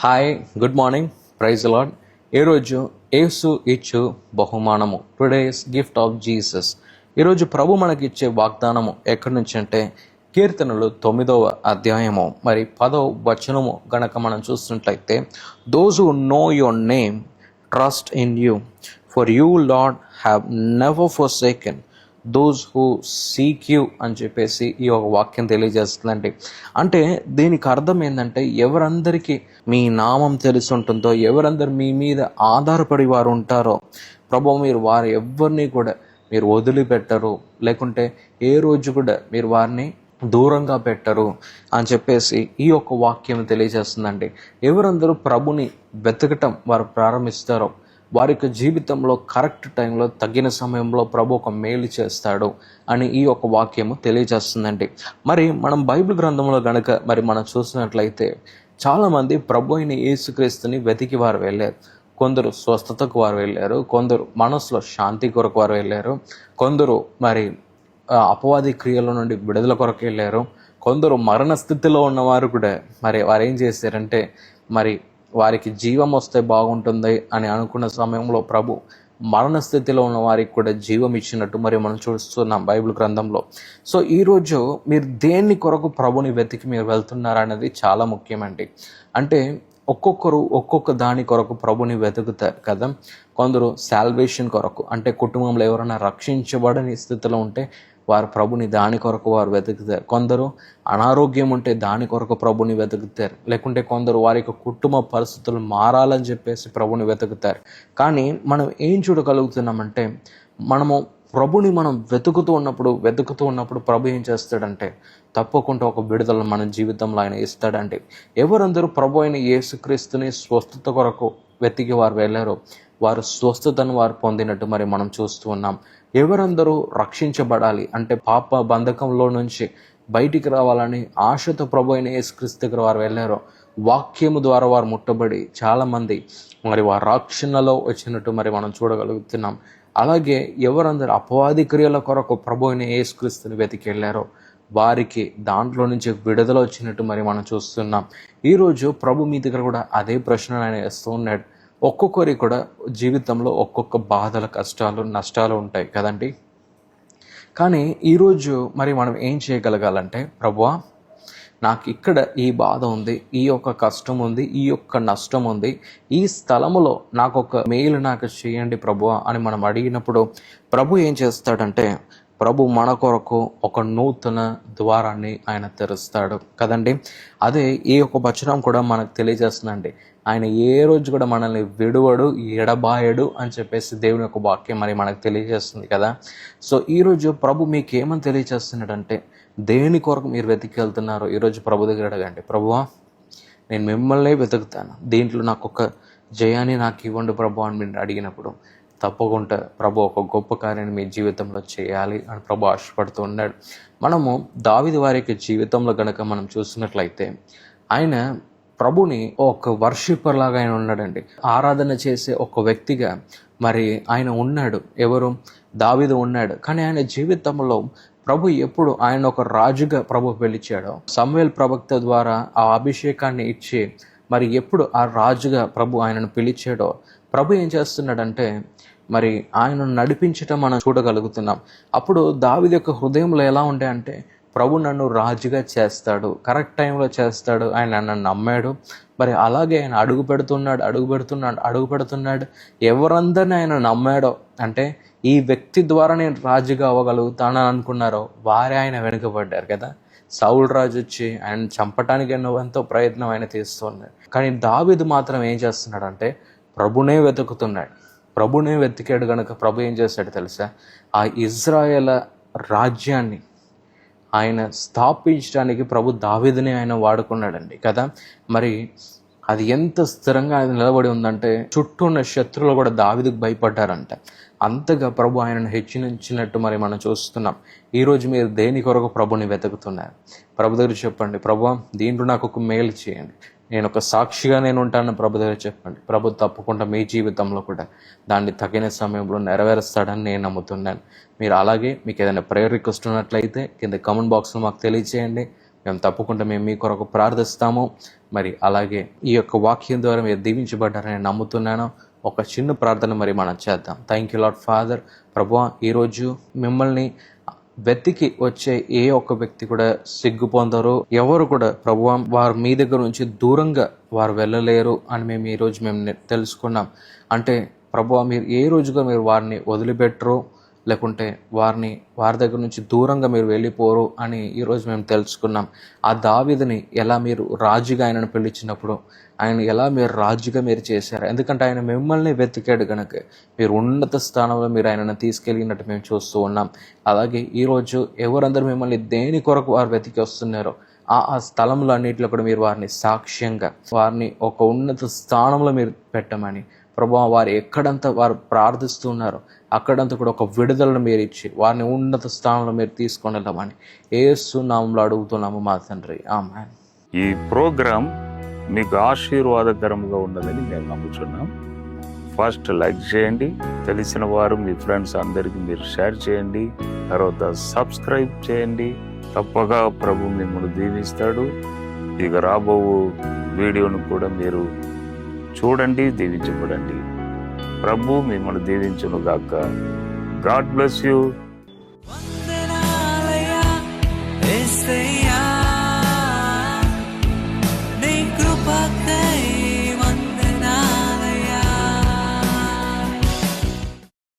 Hi, good morning, praise Lord. ఈరోజు యేసు ఇచ్చు బహుమానము, టుడేస్ గిఫ్ట్ ఆఫ్ జీసస్. ఈరోజు ప్రభు మనకిచ్చే వాగ్దానము ఎక్కడి నుంచి అంటే కీర్తనలు 9వ అధ్యాయము 10వ వచనము గనక మనం చూస్తున్నట్లయితే, those who know your name trust in you, for you lord have never forsaken those who seek you అని చెప్పేసి ఈ ఒక వాక్యం తెలియజేస్తుందండి. అంటే దీనికి అర్థం ఏంటంటే, ఎవరందరికీ మీ నామం తెలిసి ఉంటుందో, ఎవరందరు మీ మీద ఆధారపడి వారు ఉంటారో, ప్రభు మీరు వారు ఎవరిని కూడా మీరు వదిలిపెట్టరు, లేకుంటే ఏ రోజు కూడా మీరు వారిని దూరంగా పెట్టరు అని చెప్పేసి ఈ యొక్క వాక్యం తెలియజేస్తుందండి. ఎవరందరూ ప్రభుని వెతకటం వారు ప్రారంభిస్తారో, వారి యొక్క జీవితంలో కరెక్ట్ టైంలో తగిన సమయంలో ప్రభు ఒక మేలు చేస్తాడు అని ఈ యొక్క వాక్యము తెలియజేస్తుందండి. మనం బైబిల్ గ్రంథంలో గనక మనం చూసినట్లయితే, చాలామంది ప్రభు అయిన యేసుక్రీస్తుని వెతికి వారు వెళ్ళారు. కొందరు స్వస్థతకు వారు వెళ్ళారు, కొందరు మనసులో శాంతి కొరకు వారు వెళ్ళారు, కొందరు అపవాది క్రియల నుండి విడుదల కొరకు వెళ్ళారు, కొందరు మరణ స్థితిలో ఉన్నవారు కూడా వారు ఏం చేశారంటే, వారికి జీవం వస్తే బాగుంటుంది అని అనుకున్న సమయంలో ప్రభు మరణ స్థితిలో ఉన్న వారికి కూడా జీవం ఇచ్చినట్టు మనం చూస్తున్నాం బైబిల్ గ్రంథంలో. సో ఈరోజు మీరు దేన్ని కొరకు ప్రభుని వెతికి మీరు వెళ్తున్నారనేది చాలా ముఖ్యమండి. అంటే ఒక్కొక్కరు ఒక్కొక్క దాని కొరకు ప్రభుని వెతుకుతారు కదా. కొందరు సాల్వేషన్ కొరకు, అంటే కుటుంబంలో ఎవరైనా రక్షించబడని స్థితిలో ఉంటే వారు ప్రభుని దాని కొరకు వారు వెతుకుతారు. కొందరు అనారోగ్యం ఉంటే దాని కొరకు ప్రభుని వెతుకుతారు, లేకుంటే కొందరు వారి యొక్క కుటుంబ పరిస్థితులు మారాలని చెప్పేసి ప్రభుని వెతుకుతారు. కానీ మనం ఏం చూడగలుగుతున్నామంటే, ప్రభుని వెతుకుతూ ఉన్నప్పుడు ప్రభు ఏం చేస్తాడంటే, తప్పకుండా ఒక విడుదల మన జీవితంలో ఆయన ఇస్తాడండి. ఎవరందరూ ప్రభు అయిన యేసుక్రీస్తుని స్వస్థత కొరకు వెతికి వారు వెళ్ళారో, వారు స్వస్థతను వారు పొందినట్టు మనం చూస్తూ ఉన్నాం. ఎవరందరూ రక్షించబడాలి అంటే పాప బంధకంలో నుంచి బయటికి రావాలని ఆశతో ప్రభు అయిన యేసుక్రీస్తు దగ్గర వారు వెళ్ళారో, వాక్యము ద్వారా వారు ముట్టబడి చాలామంది వారి రక్షణలో వచ్చినట్టు మనం చూడగలుగుతున్నాం. అలాగే ఎవరందరూ అపవాది క్రియల కొరకు ప్రభు అయిన యేసుక్రీస్తుని వెతికి వెళ్ళారో, వారికి దాంట్లో నుంచి విడుదల వచ్చినట్టు మనం చూస్తున్నాం. ఈరోజు ప్రభు మీ దగ్గర కూడా అదే ప్రశ్న ఆయన వేస్తూ ఉన్నాడు. ఒక్కొక్కరికి కూడా జీవితంలో ఒక్కొక్క బాధలు, కష్టాలు, నష్టాలు ఉంటాయి కదండి. కానీ ఈరోజు మనం ఏం చేయగలగాలంటే, ప్రభువా నాకు ఇక్కడ ఈ బాధ ఉంది, ఈ యొక్క కష్టం ఉంది, ఈ యొక్క నష్టం ఉంది, ఈ స్థలములో నాకు ఒక మేలు నాకు చేయండి ప్రభువా అని మనం అడిగినప్పుడు ప్రభు ఏం చేస్తాడంటే, ప్రభు మన కొరకు ఒక నూతన ద్వారాన్ని ఆయన తెరుస్తాడు కదండి. అదే ఈ యొక్క వచనం కూడా మనకు తెలియజేస్తుందండి. ఆయన ఏ రోజు కూడా మనల్ని విడువడు, ఎడబాయడు అని చెప్పేసి దేవుని యొక్క వాక్యం మనకు తెలియజేస్తుంది కదా. సో ఈరోజు ప్రభు మీకు ఏమని తెలియజేస్తున్నాడంటే, దేని కొరకు మీరు వెతికి వెళ్తున్నారో ఈరోజు ప్రభు దగ్గర అడగండి. ప్రభువా నేను మిమ్మల్నే వెతుకుతాను, దీంట్లో నాకు ఒక జయాన్ని నాకు ఇవ్వండి ప్రభు అని మీరు అడిగినప్పుడు తప్పకుండా ప్రభు ఒక గొప్ప కార్యాన్ని మీ జీవితంలో చేయాలి అని ప్రభు ఆశపడుతూ ఉన్నాడు. దావీదు వారి యొక్క జీవితంలో గనక మనం చూసినట్లయితే, ఆయన ప్రభుని ఒక వర్షిప్పర్ లాగా ఆయన ఉన్నాడండి. ఆరాధన చేసే ఒక వ్యక్తిగా ఆయన ఉన్నాడు. ఎవరు? దావీదు ఉన్నాడు. కానీ ఆయన జీవితంలో ప్రభు ఎప్పుడు ఆయన ఒక రాజుగా ప్రభు పిలిచాడో, సమూయేలు ప్రవక్త ద్వారా ఆ అభిషేకాన్ని ఇచ్చి ఎప్పుడు ఆ రాజుగా ప్రభు ఆయనను పిలిచాడో, ప్రభు ఏం చేస్తున్నాడంటే ఆయనను నడిపించటం మనం చూడగలుగుతున్నాం. అప్పుడు దావీదు యొక్క హృదయంలో ఎలా ఉండే అంటే, ప్రభు నన్ను రాజుగా చేస్తాడు, కరెక్ట్ టైంలో చేస్తాడు, ఆయన నన్ను నమ్మాడు. అలాగే ఆయన అడుగు పెడుతున్నాడు. ఎవరందరినీ ఆయన నమ్మాడో, అంటే ఈ వ్యక్తి ద్వారా నేను రాజుగా అవ్వగలుగుతానని అనుకున్నారో వారే ఆయన వెనుకబడ్డారు కదా. సౌలు రాజు వచ్చి ఆయన చంపటానికి ఎంతో ప్రయత్నం ఆయన తీస్తున్నాడు. కానీ దావీదు మాత్రం ఏం చేస్తున్నాడంటే, ప్రభునే వెతికాడు కనుక ప్రభు ఏం చేశాడు తెలుసా? ఆ ఇజ్రాయేల్ రాజ్యాన్ని ఆయన స్థాపించడానికి ప్రభు దావీదుని ఆయన వాడుకున్నాడండి కదా. అది ఎంత స్థిరంగా ఆయన నిలబడి ఉందంటే, చుట్టూ ఉన్న శత్రువులు కూడా దావీదుకు భయపడ్డారంట. అంతగా ప్రభు ఆయనను హెచ్చరించినట్టు మనం చూస్తున్నాం. ఈరోజు మీరు దేని కొరకు ప్రభుని వెతుకుతున్నారు? ప్రభు దగ్గర చెప్పండి, ప్రభువా దీంట్లో నాకు ఒక మేలు చేయండి, నేను ఒక సాక్షిగా నేను ఉంటాను ప్రభు దగ్గర చెప్పండి. ప్రభు తప్పకుండా మీ జీవితంలో కూడా దాన్ని తగిన సమయంలో నెరవేరుస్తాడని నేను నమ్ముతున్నాను. మీరు అలాగే మీకు ఏదైనా ప్రేయర్ రిక్వెస్ట్ ఉన్నట్లయితే కింద కామెంట్ బాక్స్లో మాకు తెలియజేయండి. మేము తప్పకుండా మేము మీ కొరకు ప్రార్థిస్తాము. మరి అలాగే ఈ యొక్క వాక్యం ద్వారా మీరు దీవించబడ్డారని నమ్ముతున్నాను. ఒక చిన్న ప్రార్థన మరి మనం చేద్దాం. Thank you lord father. ప్రభువా, ఈరోజు మిమ్మల్ని వెతికి వచ్చే ఏ ఒక్క వ్యక్తి కూడా సిగ్గు పొందరు, ఎవరు కూడా ప్రభువా వారు మీ దగ్గర నుంచి దూరంగా వారు వెళ్ళలేరు అని మేము ఈరోజు తెలుసుకున్నాం. అంటే ప్రభువా మీరు ఏ రోజుగా మీరు వారిని వదిలిపెట్టరు, లేకుంటే వారి దగ్గర నుంచి దూరంగా మీరు వెళ్ళిపోరు అని ఈరోజు మేము తెలుసుకున్నాం. ఆ దావీదుని ఎలా మీరు రాజుగా ఆయనను పిలిచినప్పుడు ఆయన ఎలా మీరు రాజుగా మీరు చేశారు, ఎందుకంటే ఆయన మిమ్మల్ని వెతికాడు కనుక మీరు ఉన్నత స్థానంలో మీరు ఆయనను తీసుకెళ్ళినట్టు మేము చూస్తూ ఉన్నాం. అలాగే ఈరోజు ఎవరందరూ మిమ్మల్ని దేని కొరకు వారు వెతికి వస్తున్నారో ఆ స్థలంలో అన్నింటిలో కూడా మీరు వారిని సాక్ష్యంగా వారిని ఒక ఉన్నత స్థానంలో మీరు పెట్టమని ప్రభువా, వారు ఎక్కడంతా వారు ప్రార్థిస్తున్నారో అక్కడంతా కూడా ఒక విడుదలను మీరు ఇచ్చి వారిని ఉన్నత స్థానంలో మీరు తీసుకొని వెళ్ళమని యేసు నామములో అడుగుతున్నాము మా తండ్రి, ఆమేన్. ఈ ప్రోగ్రాం మీకు ఆశీర్వాదకరంగా ఉన్నదని మేము నమ్ముతున్నాం. ఫస్ట్ లైక్ చేయండి, తెలిసిన వారు మీ ఫ్రెండ్స్ అందరికీ మీరు షేర్ చేయండి, తర్వాత సబ్స్క్రైబ్ చేయండి. తప్పగా ప్రభు మిమ్మల్ని దీవిస్తాడు. ఇక రాబో వీడియోను కూడా మీరు చూడండి, దీవించబడండి. ప్రభు మిమ్మల్ని దీవించును గాక. God bless you.